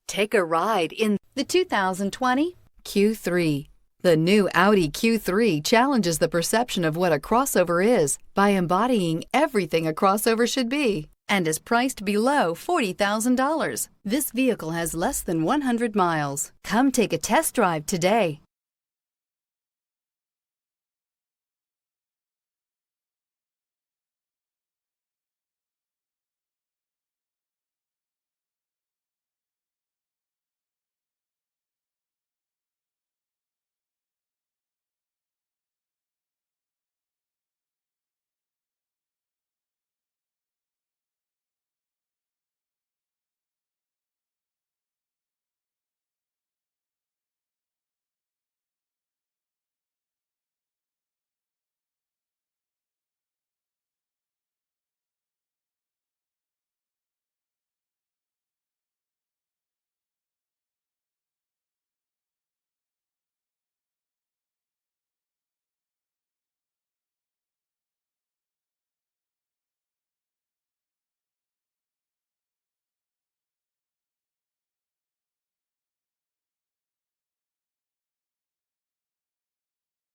Take a ride in the 2020 Q3. The new Audi Q3 challenges the perception of what a crossover is by embodying everything a crossover should be and is priced below $40,000. This vehicle has less than 100 miles. Come take a test drive today.